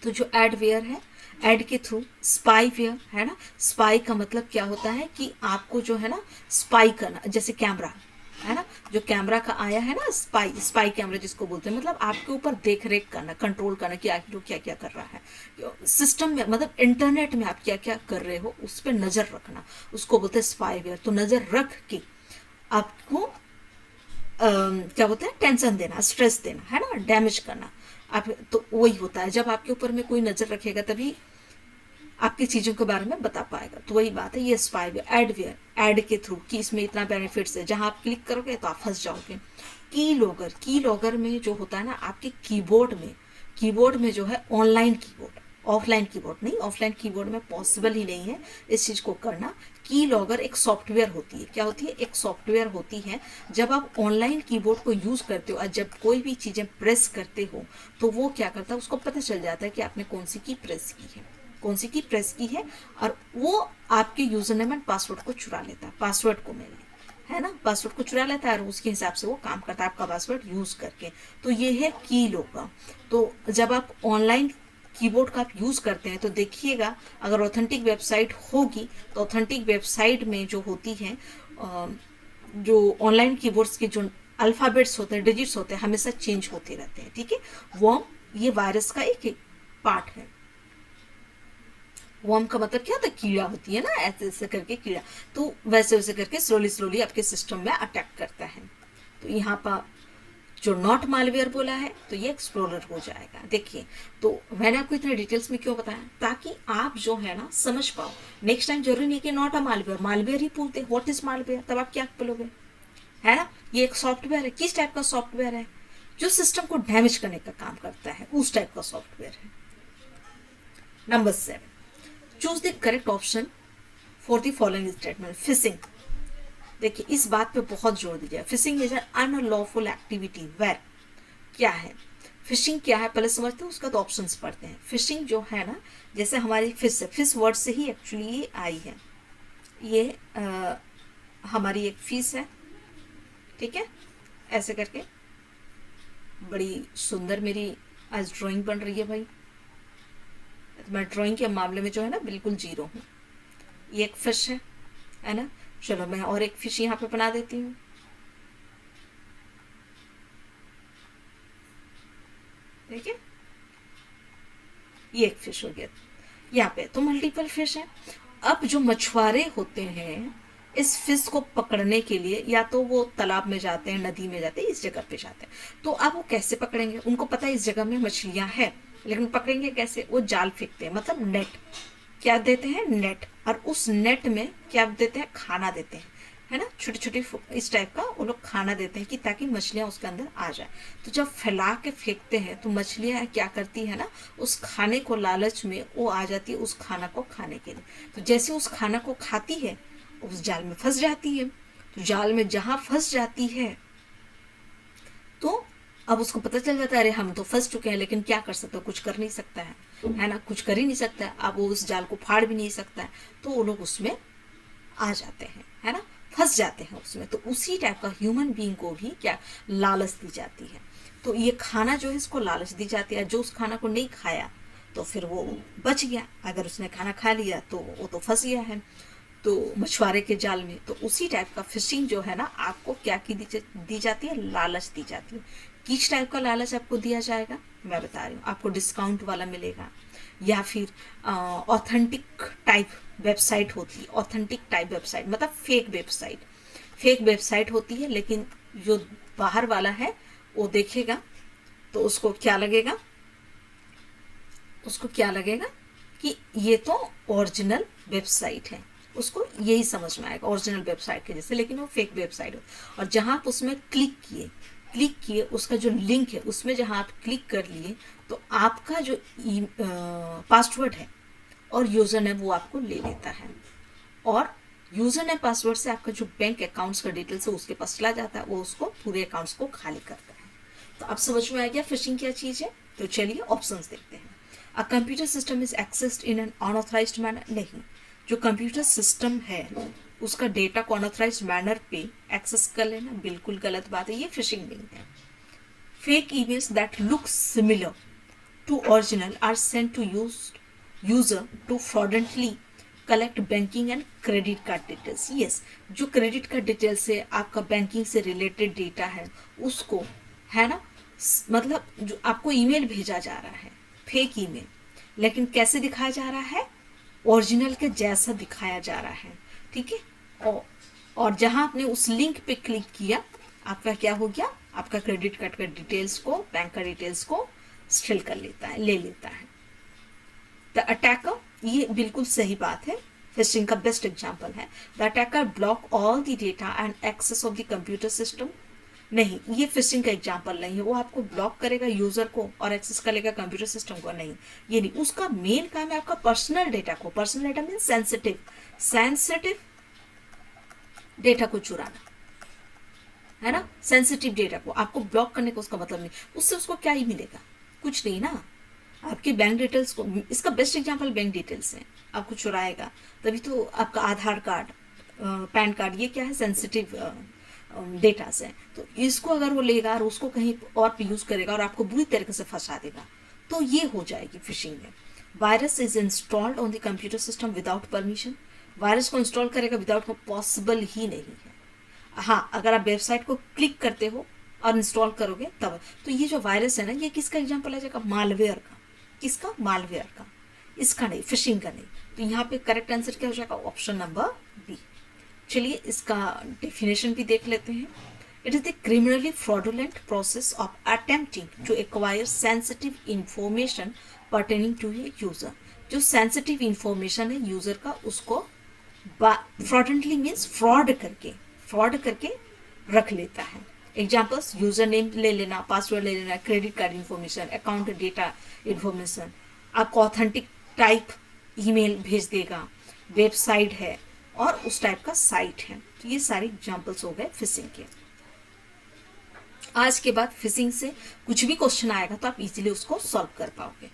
तो जो एडवेयर है, एड के थ्रू स्पाईवेयर है ना। स्पाई का मतलब क्या होता है कि आपको जो है ना स्पाई करना, जैसे कैमरा है ना, जो कैमरा का आया है ना, स्पाई कैमरा जिसको बोलते हैं, मतलब आपके ऊपर देख रेख करना, कंट्रोल करना कि आखिर वो क्या क्या कर रहा है सिस्टम में, मतलब इंटरनेट में आप क्या क्या कर रहे हो उस पर नजर रखना, उसको बोलते हैं स्पाईवेयर। तो नजर रख के आपको क्या बोलते हैं, टेंशन देना, स्ट्रेस देना, है ना, डैमेज करना। आप तो वही होता है, जब आपके ऊपर में कोई नजर रखेगा तभी आपकी चीजों के बारे में बता पाएगा। तो वही बात है, ये स्पाईवेयर, एडवेयर, एड के थ्रू कि इसमें इतना बेनिफिट्स है, जहां आप क्लिक करोगे तो आप फंस जाओगे। की लॉगर में जो होता है ना, आपके कीबोर्ड में जो है ऑनलाइन कीबोर्ड, ऑफलाइन कीबोर्ड नहीं, ऑफलाइन कीबोर्ड में पॉसिबल ही नहीं है इस चीज को करना। की लॉगर एक सॉफ्टवेयर होती है, क्या होती है, एक सॉफ्टवेयर होती है। जब आप ऑनलाइन कीबोर्ड को यूज करते हो और जब कोई भी चीजें प्रेस करते हो, तो वो क्या करता है, उसको पता चल जाता है कि आपने कौन सी की प्रेस की है, कौन सी की प्रेस की है, और वो आपके यूजर नेम एंड पासवर्ड को चुरा लेता है, पासवर्ड को मिल है ना, पासवर्ड को चुरा लेता है और उसके हिसाब से वो काम करता है आपका पासवर्ड यूज करके। तो ये है की लॉगर। तो जब आप ऑनलाइन कीबोर्ड का आप यूज करते हैं तो देखिएगा, अगर ऑथेंटिक वेबसाइट होगी तो ऑथेंटिक वेबसाइट में जो होती है, जो ऑनलाइन कीबोर्ड्स के जो अल्फाबेट्स होते हैं, डिजिट्स होते हैं, हमेशा चेंज होते रहते हैं। ठीक है, वर्म ये वायरस का एक पार्ट है। वर्म का मतलब क्या होता है, कीड़ा होती है ना, ऐसे ऐसे करके कीड़ा, तो वैसे वैसे करके स्लोली आपके सिस्टम में अटैक करता है। तो यहाँ पर जो नॉट मालवेयर बोला है तो ये एक्सप्लोरर हो जाएगा। देखिए, तो मैंने आपको इतने डिटेल्स में क्यों बताया, ताकि आप जो है ना समझ पाओ। नेक्स्ट टाइम जरूरी नहीं कि नॉट अ मालवेयर, मालवेयर ही बोलते, व्हाट इज मालवेयर, तब आप क्या बोलोगे, है ना। ये एक सॉफ्टवेयर है, किस टाइप का सॉफ्टवेयर है, जो सिस्टम को डैमेज करने का काम करता है, उस टाइप का सॉफ्टवेयर है। Number 7, choose the correct option for the following statement. Phishing, देखिए इस बात पे बहुत जोर दीजिए। Phishing is an unlawful activity where, क्या है फिशिंग, क्या है पहले समझते हैं, उसका तो ऑप्शंस पढ़ते हैं। फिशिंग जो है ना, जैसे हमारी फिश है, फिश वर्ड से ही एक्चुअली ये आई है। ये हमारी एक फिश है, ठीक है, ऐसे करके बड़ी सुंदर मेरी आज ड्राइंग बन रही है भाई। मैं ड्राइंग के मामले में जो है ना बिल्कुल जीरो हूँ। ये एक फिश है ना। चलो मैं और एक फिश यहाँ पे बना देती हूँ। ठीक है, ये एक फिश हो गया यहाँ पे, तो मल्टीपल फिश है। अब जो मछुआरे होते हैं इस फिश को पकड़ने के लिए या तो वो तालाब में जाते हैं, नदी में जाते हैं, इस जगह पे जाते हैं। तो अब वो कैसे पकड़ेंगे, उनको पता है इस जगह में मछलियां हैं, लेकिन पकड़ेंगे कैसे, वो जाल फेंकते हैं, मतलब नेट, क्या देते हैं, नेट, और उस नेट में क्या देते हैं, खाना देते हैं, है ना, छोटी छोटी इस टाइप का वो लोग खाना देते हैं कि ताकि मछलियां उसके अंदर आ जाए। तो जब फैला के फेंकते हैं तो मछलियां क्या करती है ना, उस खाने को लालच में वो आ जाती है उस खाना को खाने के लिए। तो जैसे उस खाना को खाती है उस जाल में फंस जाती है। तो जाल में जहां फंस जाती है तो अब उसको पता चल जाता है अरे हम तो फंस चुके हैं, लेकिन क्या कर सकते हो, कुछ कर नहीं सकता है ना, कुछ कर ही नहीं सकता है। अब वो उस जाल को फाड़ भी नहीं सकता है, तो वो लोग उसमें आ जाते हैं, है ना, फंस जाते हैं उसमें। तो उसी टाइप का ह्यूमन बीइंग को भी क्या लालच दी जाती है। तो ये खाना जो है इसको लालच दी जाती है। जो उस खाना को नहीं खाया तो फिर वो बच गया, अगर उसने खाना खा लिया तो वो तो फंस गया है तो मछुआरे के जाल में। तो उसी टाइप का फिशिंग जो है ना, आपको क्या की दी जाती है, लालच दी जाती है। किस टाइप का लालच आपको दिया जाएगा, मैं बता रही हूँ। आपको डिस्काउंट वाला मिलेगा, या फिर ऑथेंटिक टाइप वेबसाइट होती है। ऑथेंटिक टाइप वेबसाइट मतलब फेक वेबसाइट। फेक वेबसाइट होती है, लेकिन जो बाहर वाला है वो देखेगा तो उसको क्या लगेगा, उसको क्या लगेगा कि ये तो ओरिजिनल वेबसाइट है। उसको यही समझ में आएगा ओरिजिनल वेबसाइट के जैसे, लेकिन वो फेक वेबसाइट हो। और जहाँ आप उसमें क्लिक किए उसका जो लिंक है उसमें जहाँ आप क्लिक कर लिए तो आपका जो पासवर्ड है और यूज़र नेम वो आपको ले लेता है, और यूज़र नेम पासवर्ड से आपका जो बैंक अकाउंट्स का डिटेल्स है उसके पास चला जाता है, वो उसको पूरे अकाउंट्स को खाली करता है। तो अब समझ में आ गया फिशिंग क्या चीज़ है। तो चलिए ऑप्शंस देखते हैं। A computer system is accessed in an unauthorized manner, नहीं, जो कंप्यूटर सिस्टम है उसका डेटा को अनऑथराइज्ड मैनर पे एक्सेस कर लेना बिल्कुल गलत बात है, ये फिशिंग नहीं है। Fake emails that look similar to original are sent to user to fraudulently collect banking and credit card details. Yes, जो क्रेडिट कार्ड डिटेल्स से आपका बैंकिंग से रिलेटेड डेटा है उसको, है ना, मतलब जो आपको ईमेल भेजा जा रहा है फेक ईमेल, लेकिन कैसे दिखाया जा रहा है, ओरिजिनल के जैसा दिखाया जा रहा है, ठीक है। और जहां आपने उस लिंक पे क्लिक किया आपका क्या हो गया, आपका क्रेडिट कार्ड का डिटेल्स को, बैंक का डिटेल्स को स्टिल कर लेता है, ले लेता है। द अटैकर, ये बिल्कुल सही बात है, फिशिंग का बेस्ट एग्जांपल है। The attacker block all the data and access of the computer system, नहीं, ये फिशिंग का एग्जांपल नहीं है। वो आपको ब्लॉक करेगा यूजर को और एक्सेस कर लेगा कंप्यूटर सिस्टम को, नहीं, ये नहीं। उसका मेन काम है आपका पर्सनल डेटा को, personal data mean sensitive data को चुराना, है ना, सेंसिटिव डेटा को आपको ब्लॉक करने का उसका मतलब नहीं। उससे उसको क्या ही मिलेगा, कुछ नहीं ना। आपके बैंक डिटेल्स को, इसका बेस्ट एग्जांपल बैंक डिटेल्स है, आपको चुराएगा तभी तो। आपका आधार कार्ड, पैन कार्ड, ये क्या है, सेंसिटिव डेटा से, तो इसको अगर वो लेगा और उसको कहीं और पे यूज करेगा और आपको बुरी तरीके से फंसा देगा तो ये हो जाएगी फिशिंग में। Virus is installed on the computer system without permission, virus को इंस्टॉल करेगा विदाउट, पॉसिबल ही नहीं है। हाँ, अगर आप वेबसाइट को क्लिक करते हो और इंस्टॉल करोगे तब। तो ये जो वायरस है ना, ये किसका एग्जाम्पल आ जाएगा, मालवेयर का। किसका, मालवेयर का, इसका नहीं, फिशिंग का नहीं। तो यहाँ पे करेक्ट आंसर क्या हो जाएगा, ऑप्शन नंबर बी। चलिए इसका डेफिनेशन भी देख लेते हैं। It is the criminally fraudulent process of attempting to acquire sensitive information pertaining to a user. जो सेंसिटिव इंफॉर्मेशन है यूजर का, उसको फ्रॉडेंटली मीन्स फ्रॉड करके रख लेता है। एग्जाम्पल्स, यूजर नेम ले लेना, पासवर्ड ले लेना, credit card information, account data information, आपको ऑथेंटिक टाइप ईमेल भेज देगा, वेबसाइट है और उस टाइप का साइट है। तो ये सारे एग्जाम्पल्स हो गए फिशिंग के। आज के बाद फिशिंग से कुछ भी क्वेश्चन आएगा तो आप इजीली उसको सॉल्व कर पाओगे।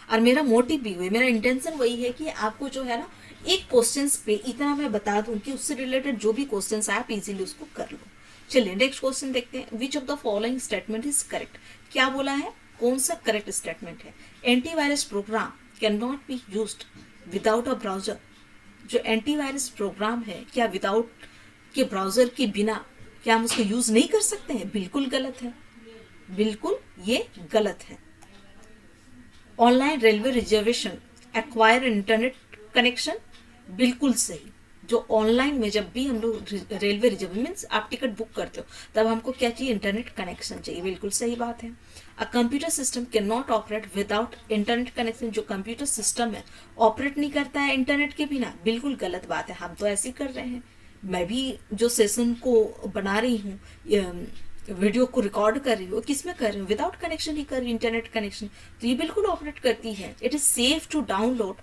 और मेरा मोटिव भी हुई, मेरा इंटेंशन वही है कि आपको जो है ना, एक क्वेश्चन पे इतना मैं बता दूं कि उससे रिलेटेड जो भी क्वेश्चन आए आप इजीली उसको कर लो। चलिए नेक्स्ट क्वेश्चन देखते हैं। Which of the following statement is correct, क्या बोला है, कौन सा करेक्ट स्टेटमेंट है। Antivirus program can not be used without a browser, जो एंटीवायरस प्रोग्राम है क्या विदाउट के ब्राउजर के बिना क्या हम उसको यूज नहीं कर सकते हैं, बिल्कुल गलत है, बिल्कुल ये गलत है। Online railway reservation acquire internet connection, बिल्कुल सही। जो ऑनलाइन में जब भी हम लोग रेलवे रिजर्व मीन्स आप टिकट बुक करते हो तब हमको क्या चाहिए, इंटरनेट कनेक्शन चाहिए, बिल्कुल सही बात है। अ computer system can not operate without internet connection, जो कंप्यूटर सिस्टम है ऑपरेट नहीं करता है इंटरनेट के बिना, बिल्कुल गलत बात है। हम तो ऐसे ही कर रहे हैं, मैं भी जो सेशन को बना रही हूँ, वीडियो को रिकॉर्ड कर रही हूँ, किस में कर रही हूँ, विदाउट कनेक्शन ही कर रही हूँ, इंटरनेट कनेक्शन, तो ये बिल्कुल ऑपरेट करती है। It is safe to download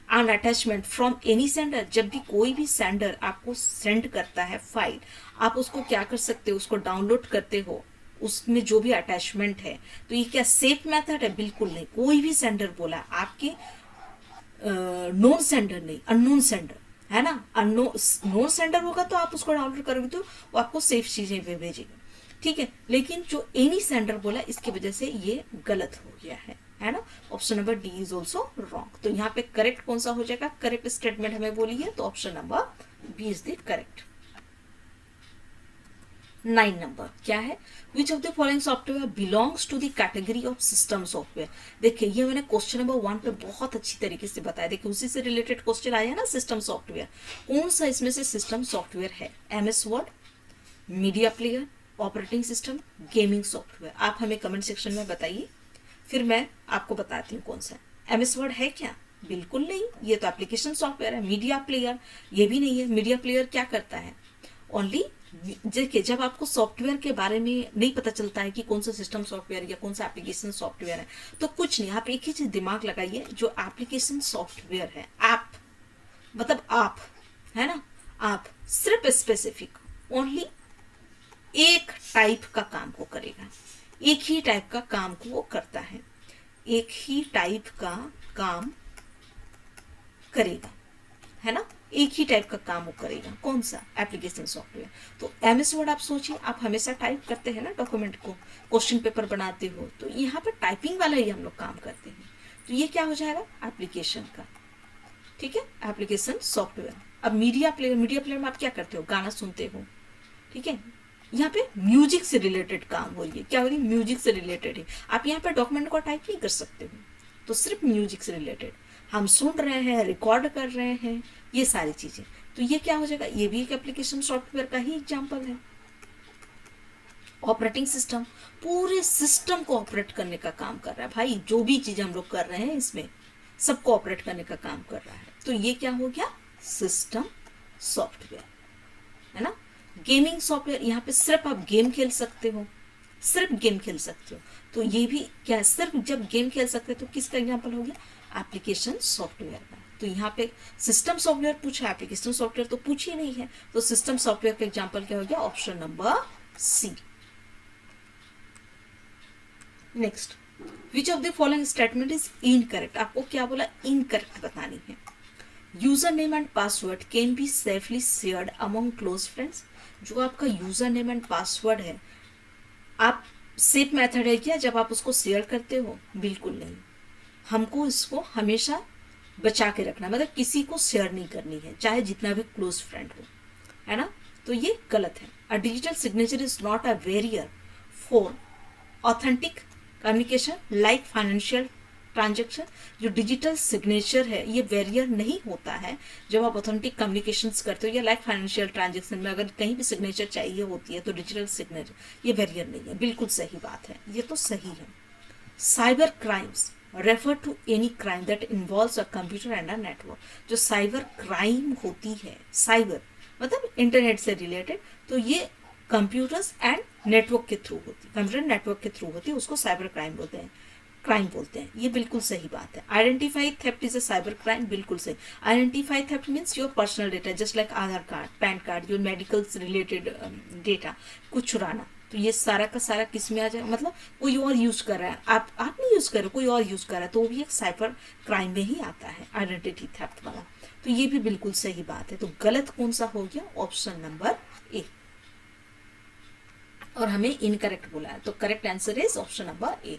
and attachment from any sender, जब भी कोई भी सेंडर आपको सेंड करता है फाइल, आप उसको क्या कर सकते हो, उसको डाउनलोड करते हो, उसमें जो भी अटैचमेंट है। तो ये क्या सेफ मेथड है, बिल्कुल नहीं। कोई भी सेंडर बोला आपके नोन सेंडर नहीं, अननोन सेंडर, है ना। नो सेंडर होगा तो आप उसको डाउनलोड करोगे तो वो आपको सेफ चीजें पे भेजेगा, ठीक है। लेकिन जो एनी सेंडर बोला इसकी वजह से ये गलत हो गया है ना। Option number D is also wrong. तो यहाँ पे करेक्ट कौन सा हो जाएगा, करेक्ट स्टेटमेंट हमें बोली है तो option number B is the correct. 9 number क्या है, which of the following software belongs to the category of system software. देखिए ये मैंने क्वेश्चन नंबर 1 पे बहुत अच्छी तरीके से बताया, देखिए उसी से रिलेटेड क्वेश्चन आया ना, सिस्टम सॉफ्टवेयर। कौन सा इसमें से सिस्टम सॉफ्टवेयर है, MS word, media player, operating system, gaming software. आप हमें कमेंट सेक्शन में बताइए, फिर मैं आपको बताती हूँ कौन सा है। MS वर्ड है क्या, बिल्कुल नहीं, ये तो एप्लीकेशन सॉफ्टवेयर है। मीडिया प्लेयर ये भी नहीं है, मीडिया प्लेयर क्या करता है, ओनली देखिए जब आपको सॉफ्टवेयर के बारे में नहीं पता चलता है कि कौन सा सिस्टम सॉफ्टवेयर या कौन सा एप्लीकेशन सॉफ्टवेयर है, तो कुछ नहीं, आप एक ही चीज दिमाग लगाइए, जो एप्लीकेशन सॉफ्टवेयर है, ऐप मतलब आप, है ना, आप सिर्फ स्पेसिफिक ओनली एक टाइप का काम को करेगा, एक ही टाइप का काम को वो करता है, एक ही टाइप का काम करेगा, है ना, एक ही टाइप का काम वो करेगा। कौन सा, एप्लीकेशन सॉफ्टवेयर। तो MS वर्ड आप सोचिए, आप हमेशा टाइप करते हैं ना डॉक्यूमेंट को, क्वेश्चन पेपर बनाते हो, तो यहाँ पर टाइपिंग वाला ही हम लोग काम करते हैं, तो ये क्या हो जाएगा, एप्लीकेशन का, ठीक है, एप्लीकेशन सॉफ्टवेयर। अब मीडिया प्लेयर में आप क्या करते हो, गाना सुनते हो, ठीक है, यहाँ पे म्यूजिक से रिलेटेड काम हो रही है, क्या हो रही है, म्यूजिक से रिलेटेड है। आप यहाँ पे डॉक्यूमेंट को टाइप नहीं कर सकते हो, तो सिर्फ म्यूजिक से रिलेटेड हम सुन रहे हैं, रिकॉर्ड कर रहे हैं, ये सारी चीजें, तो ये क्या हो जाएगा, ये भी एक एप्लीकेशन सॉफ्टवेयर का ही एग्जाम्पल है। ऑपरेटिंग सिस्टम पूरे सिस्टम को ऑपरेट करने का काम कर रहा है भाई, जो भी चीज हम लोग कर रहे हैं इसमें सबको ऑपरेट करने का काम कर रहा है, तो ये क्या हो गया, सिस्टम सॉफ्टवेयर, है ना। गेमिंग सॉफ्टवेयर, यहाँ पे सिर्फ आप गेम खेल सकते हो, सिर्फ गेम खेल सकते हो, तो ये भी क्या है, सिर्फ जब गेम खेल सकते हो तो किसका एग्जाम्पल हो गया, एप्लीकेशन सॉफ्टवेयर का। तो यहाँ पे सिस्टम सॉफ्टवेयर पूछा, एप्लीकेशन सॉफ्टवेयर तो पूछ ही नहीं है, तो सिस्टम सॉफ्टवेयर का एग्जाम्पल क्या हो गया, option number C. Next, which of the following statement is incorrect. आपको क्या बोला, इनकरेक्ट बतानी है। User name and password can be safely shared among close friends. जो आपका यूजर नेम एंड पासवर्ड है, आप सेफ मेथड है क्या जब आप उसको शेयर करते हो, बिल्कुल नहीं। हमको इसको हमेशा बचा के रखना, मतलब किसी को शेयर नहीं करनी है, चाहे जितना भी क्लोज फ्रेंड हो, है ना, तो ये गलत है। A digital signature is not a barrier for authentic communication like financial transaction. जो डिजिटल सिग्नेचर है ये बैरियर नहीं होता है जब आप ऑथेंटिक कम्युनिकेशंस करते हो, या लाइक फाइनेंशियल ट्रांजेक्शन में अगर कहीं भी सिग्नेचर चाहिए होती है तो डिजिटल सिग्नेचर ये बैरियर नहीं है, बिल्कुल सही बात है, ये तो सही है। Cyber crimes refer to any crime that involves a computer and a network. जो साइबर क्राइम होती है, साइबर मतलब इंटरनेट से रिलेटेड, तो ये कंप्यूटर्स एंड नेटवर्क के थ्रू होती है, कंप्यूटर नेटवर्क के थ्रू होती है, उसको साइबर क्राइम बोलते हैं, क्राइम बोलते हैं, ये बिल्कुल सही बात है। Identify theft is a cyber crime, बिल्कुल सही। Identify theft means your personal data, just like Aadhaar card, pan card, your medical related data को चुराना, तो ये सारा का सारा किस में आ जाए, मतलब कोई और यूज कर रहा है, आप नहीं यूज कर रहे, कोई और यूज कर रहा है, तो वो भी एक साइबर क्राइम में ही आता है, आइडेंटिटी थेफ्ट वाला, तो ये भी बिल्कुल सही बात है। तो गलत कौन सा हो गया, ऑप्शन नंबर ए, और हमें इनकरेक्ट बोला है, तो correct answer is option number ए।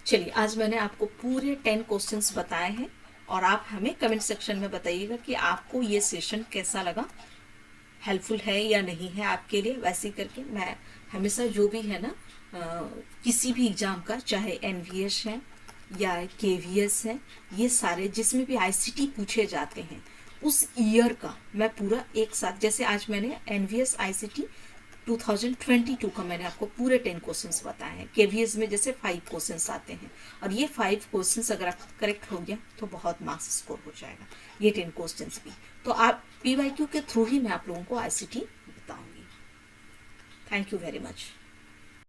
चलिए आज मैंने आपको पूरे 10 क्वेश्चंस बताए हैं, और आप हमें कमेंट सेक्शन में बताइएगा कि आपको ये सेशन कैसा लगा, हेल्पफुल है या नहीं है आपके लिए। वैसे ही करके मैं हमेशा जो भी है ना किसी भी एग्जाम का, चाहे NVS है या KVS है, ये सारे जिसमें भी ICT पूछे जाते हैं उस ईयर का मैं पूरा एक साथ, जैसे आज मैंने NVS ICT 2022 का मैंने आपको पूरे 10 क्वेश्चंस बताए हैं। KVS में जैसे 5 क्वेश्चंस आते हैं, और ये 5 क्वेश्चंस अगर आप करेक्ट हो गया तो बहुत मार्क्स स्कोर हो जाएगा, ये 10 क्वेश्चंस भी। तो आप PYQ के थ्रू ही मैं आप लोगों को ICT बताऊंगी। Thank you very much.